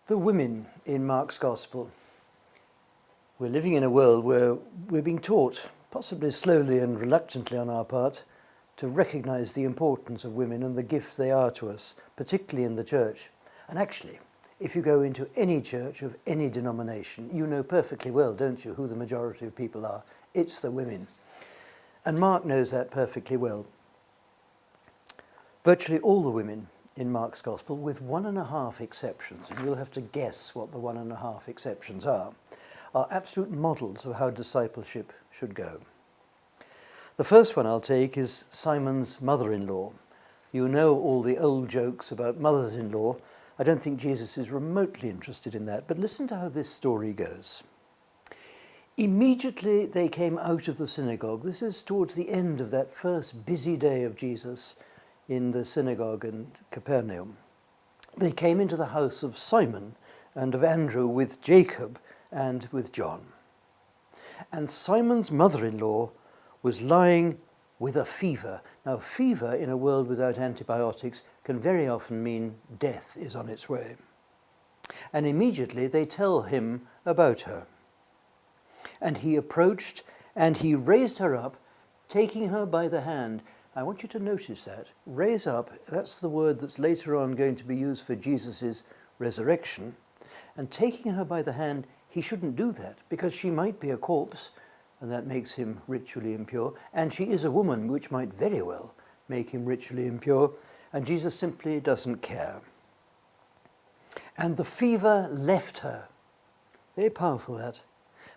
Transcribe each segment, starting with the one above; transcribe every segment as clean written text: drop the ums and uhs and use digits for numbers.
The women in Mark's Gospel. We're living in a world where we're being taught, possibly slowly and reluctantly on our part, to recognise the importance of women and the gift they are to us, particularly in the church. And actually, if you go into any church of any denomination, you know perfectly well, don't you, who the majority of people are. It's the women. And Mark knows that perfectly well. Virtually all the women in Mark's Gospel, with 1.5 exceptions, and you'll have to guess what the 1.5 exceptions are absolute models of how discipleship should go. The first one I'll take is Simon's mother-in-law. You know all the old jokes about mothers-in-law. I don't think Jesus is remotely interested in that, but listen to how this story goes. Immediately they came out of the synagogue. This is towards the end of that first busy day of Jesus in the synagogue in Capernaum. They came into the house of Simon and of Andrew with Jacob and with John. And Simon's mother-in-law was lying with a fever. Now, fever in a world without antibiotics can very often mean death is on its way. And immediately they tell him about her. And he approached and he raised her up, taking her by the hand. I want you to notice that. Raise up, that's the word that's later on going to be used for Jesus' resurrection. And taking her by the hand, he shouldn't do that because she might be a corpse, and that makes him ritually impure. And she is a woman, which might very well make him ritually impure. And Jesus simply doesn't care. And the fever left her. Very powerful, that.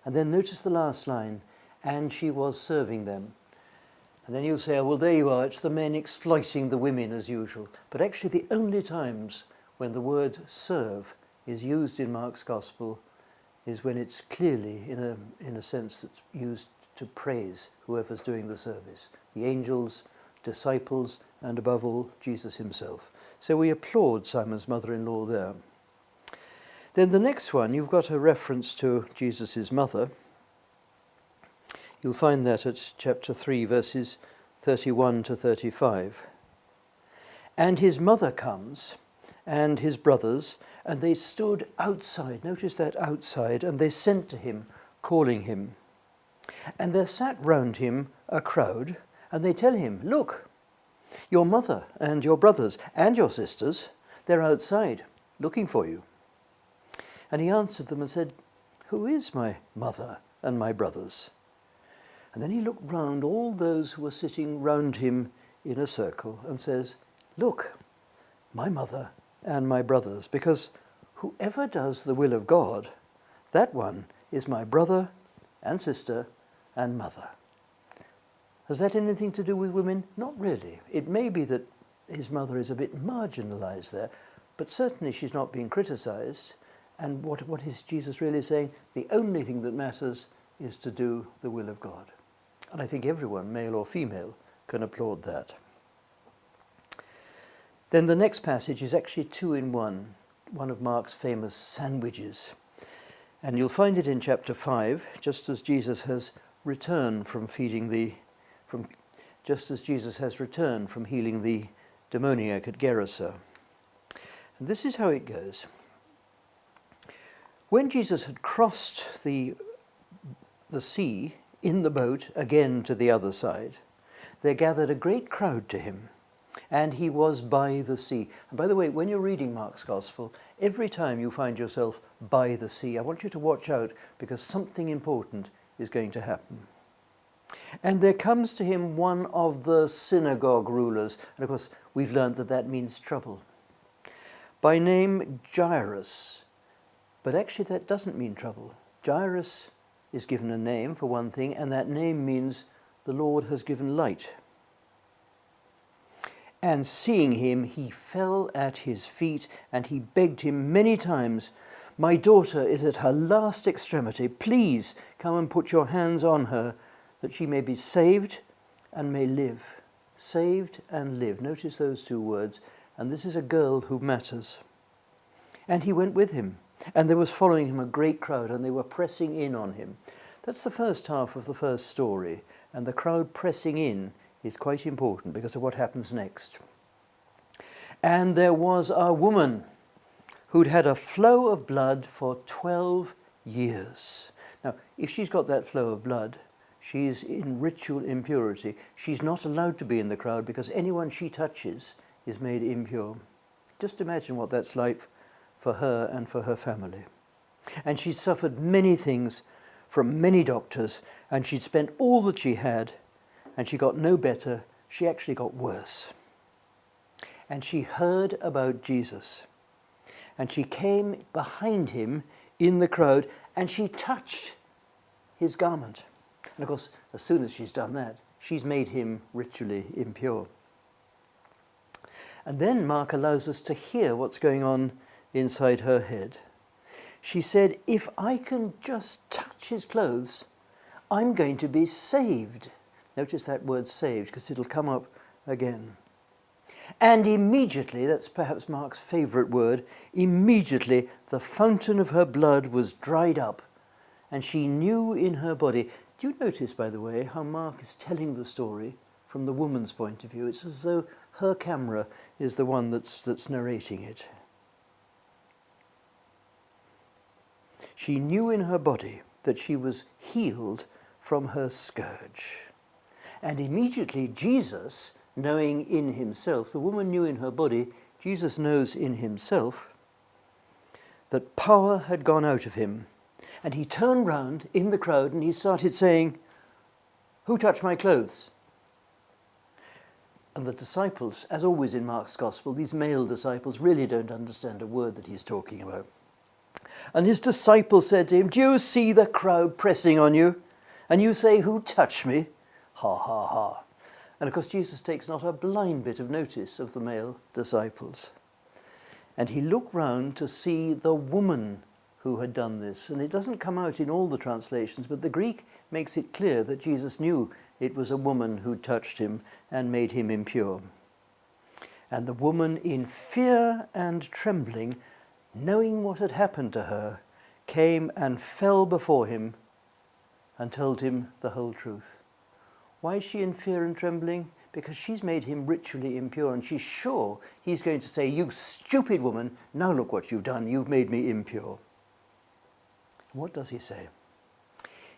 And then notice the last line, and she was serving them. And then you'll say, oh, well, there you are, it's the men exploiting the women as usual. But actually the only times when the word serve is used in Mark's Gospel is when it's clearly, in a sense, that's used to praise whoever's doing the service. The angels, disciples, and above all, Jesus himself. So we applaud Simon's mother-in-law there. Then the next one, you've got a reference to Jesus' mother. You'll find that at chapter 3, verses 31 to 35. And his mother comes, and his brothers, and they stood outside. Notice that, outside, and they sent to him, calling him. And there sat round him a crowd, and they tell him, look, your mother and your brothers and your sisters, they're outside, looking for you. And he answered them and said, who is my mother and my brothers? And then he looked round all those who were sitting round him in a circle and says, look, my mother and my brothers, because whoever does the will of God, that one is my brother and sister and mother. Has that anything to do with women? Not really. It may be that his mother is a bit marginalized there, but certainly she's not being criticized. And what is Jesus really saying? The only thing that matters is to do the will of God. And I think everyone, male or female, can applaud that. Then the next passage is actually 2 in 1, one of Mark's famous sandwiches. And you'll find it in chapter 5, just as Jesus has returned from healing the demoniac at Gerasa. And this is how it goes. When Jesus had crossed the sea in the boat again to the other side, there gathered a great crowd to him, and he was by the sea. And by the way, when you're reading Mark's Gospel, every time you find yourself by the sea, I want you to watch out because something important is going to happen. And there comes to him one of the synagogue rulers, and of course we've learned that that means trouble, by name Jairus. But actually that doesn't mean trouble. Jairus is given a name for one thing, and that name means the Lord has given light. And seeing him, he fell at his feet, and he begged him many times, my daughter is at her last extremity. Please come and put your hands on her, that she may be saved and may live. Saved and live. Notice those two words. And this is a girl who matters. And he went with him. And there was following him a great crowd, and they were pressing in on him. That's the first half of the first story. And the crowd pressing in is quite important because of what happens next. And there was a woman who'd had a flow of blood for 12 years. Now, if she's got that flow of blood, she's in ritual impurity. She's not allowed to be in the crowd because anyone she touches is made impure. Just imagine what that's like for her and for her family. And she'd suffered many things from many doctors, and she'd spent all that she had, and she got no better. She actually got worse. And she heard about Jesus. And she came behind him in the crowd, and she touched his garment. And of course, as soon as she's done that, she's made him ritually impure. And then Mark allows us to hear what's going on inside her head. She said, if I can just touch his clothes, I'm going to be saved. Notice that word saved, because it'll come up again. And immediately, that's perhaps Mark's favourite word, immediately the fountain of her blood was dried up, and she knew in her body. Do you notice, by the way, how Mark is telling the story from the woman's point of view? It's as though her camera is the one that's narrating it. She knew in her body that she was healed from her scourge. And immediately Jesus, knowing in himself, the woman knew in her body, Jesus knows in himself, that power had gone out of him. And he turned round in the crowd and he started saying, who touched my clothes? And the disciples, as always in Mark's Gospel, these male disciples really don't understand a word that he's talking about. And his disciples said to him, do you see the crowd pressing on you? And you say, who touched me? Ha, ha, ha. And of course, Jesus takes not a blind bit of notice of the male disciples. And he looked round to see the woman who had done this. And it doesn't come out in all the translations, but the Greek makes it clear that Jesus knew it was a woman who touched him and made him impure. And the woman, in fear and trembling, knowing what had happened to her, came and fell before him and told him the whole truth. Why is she in fear and trembling? Because she's made him ritually impure, and she's sure he's going to say, you stupid woman, now look what you've done, you've made me impure. What does he say?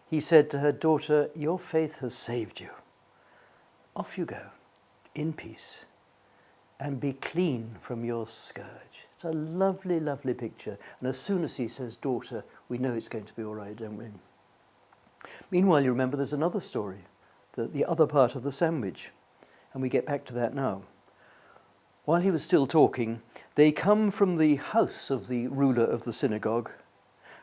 He said to her, daughter, your faith has saved you. Off you go, in peace, and be clean from your scourge. It's a lovely, lovely picture. And as soon as he says daughter, we know it's going to be all right, don't we? Meanwhile, you remember there's another story, the other part of the sandwich. And we get back to that now. While he was still talking, they come from the house of the ruler of the synagogue,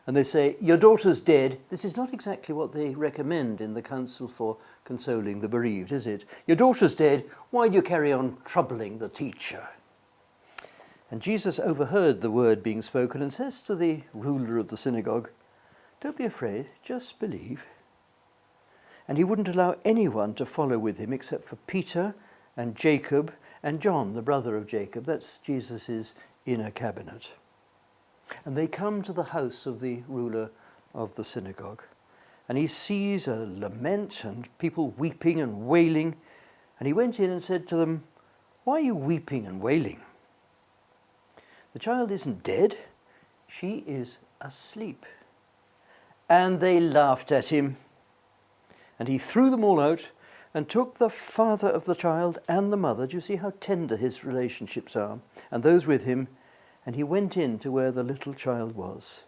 and they say, your daughter's dead. This is not exactly what they recommend in the Council for Consoling the Bereaved, is it? Your daughter's dead. Why do you carry on troubling the teacher? And Jesus overheard the word being spoken and says to the ruler of the synagogue, don't be afraid, just believe. And he wouldn't allow anyone to follow with him except for Peter and Jacob and John, the brother of Jacob. That's Jesus' inner cabinet. And they come to the house of the ruler of the synagogue. And he sees a lament and people weeping and wailing. And he went in and said to them, why are you weeping and wailing? The child isn't dead, she is asleep. And they laughed at him. And he threw them all out and took the father of the child and the mother. Do you see how tender his relationships are? And those with him. And he went in to where the little child was.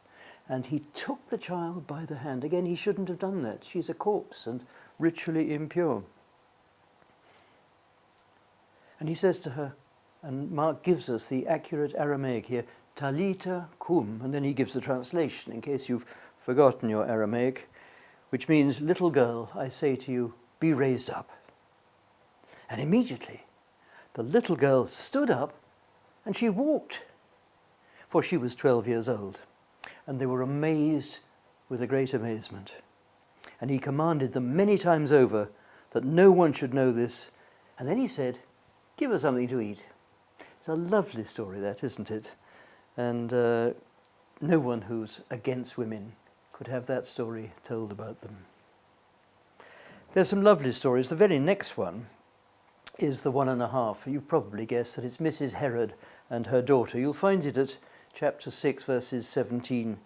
And he took the child by the hand. Again, he shouldn't have done that. She's a corpse and ritually impure. And he says to her, and Mark gives us the accurate Aramaic here, Talita cum. And then he gives the translation in case you've forgotten your Aramaic, which means, little girl, I say to you, be raised up. And immediately the little girl stood up and she walked, for she was 12 years old. And they were amazed with a great amazement. And he commanded them many times over that no one should know this. And then he said, give her something to eat. It's a lovely story, that, isn't it? And no one who's against women could have that story told about them. There's some lovely stories. The very next one is the 1.5. You've probably guessed that it's Mrs. Herod and her daughter. You'll find it at chapter 6, verses 17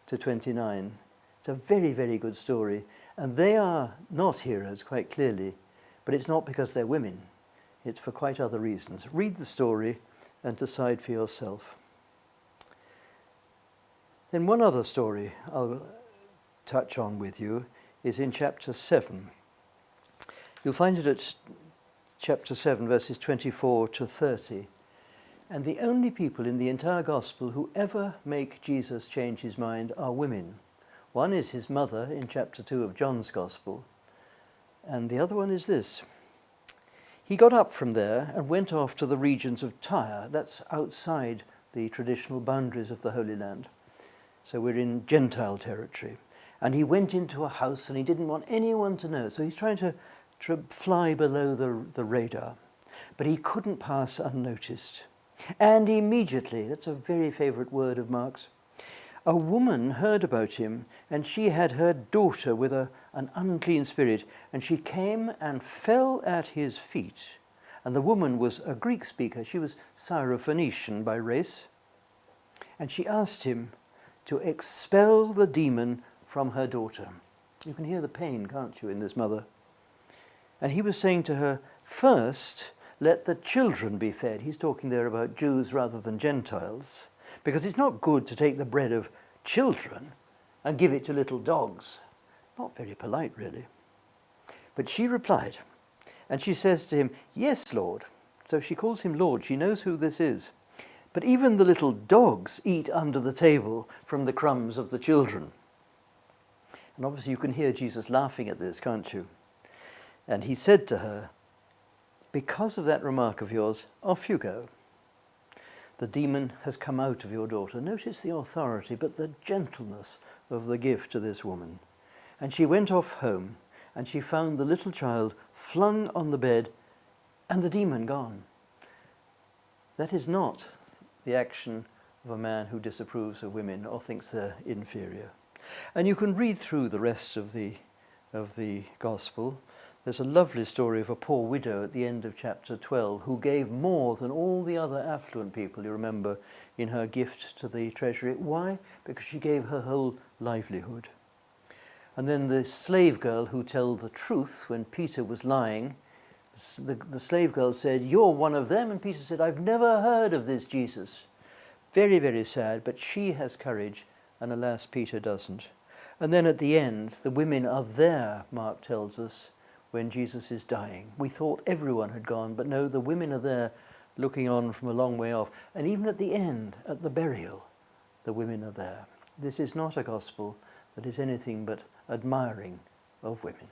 to 29. It's a very, very good story. And they are not heroes, quite clearly, but it's not because they're women. It's for quite other reasons. Read the story and decide for yourself. Then one other story I'll touch on with you is in chapter 7. You'll find it at chapter 7, verses 24 to 30. And the only people in the entire gospel who ever make Jesus change his mind are women. One is his mother in chapter 2 of John's gospel, and the other one is this. He got up from there and went off to the regions of Tyre. That's outside the traditional boundaries of the Holy Land. So we're in Gentile territory. And he went into a house and he didn't want anyone to know. So he's trying to fly below the radar. But he couldn't pass unnoticed. And immediately, that's a very favourite word of Mark's, a woman heard about him, and she had her daughter with an unclean spirit, and she came and fell at his feet. And the woman was a Greek speaker. She was Syrophoenician by race. And she asked him to expel the demon from her daughter. You can hear the pain, can't you, in this mother? And he was saying to her, first, let the children be fed. He's talking there about Jews rather than Gentiles, because it's not good to take the bread of children and give it to little dogs. Not very polite, really. But she replied, and she says to him, yes, Lord. So she calls him Lord. She knows who this is. But even the little dogs eat under the table from the crumbs of the children. And obviously you can hear Jesus laughing at this, can't you? And he said to her, because of that remark of yours, off you go. The demon has come out of your daughter. Notice the authority, but the gentleness of the gift to this woman. And she went off home, and she found the little child flung on the bed, and the demon gone. That is not the action of a man who disapproves of women or thinks they're inferior. And you can read through the rest of the gospel. There's a lovely story of a poor widow at the end of chapter 12 who gave more than all the other affluent people, you remember, in her gift to the treasury. Why? Because she gave her whole livelihood. And then the slave girl who told the truth when Peter was lying, the slave girl said, you're one of them. And Peter said, I've never heard of this Jesus. Very, very sad, but she has courage, and alas, Peter doesn't. And then at the end, the women are there, Mark tells us, when Jesus is dying. We thought everyone had gone, but no, the women are there looking on from a long way off. And even at the end, at the burial, the women are there. This is not a gospel that is anything but admiring of women.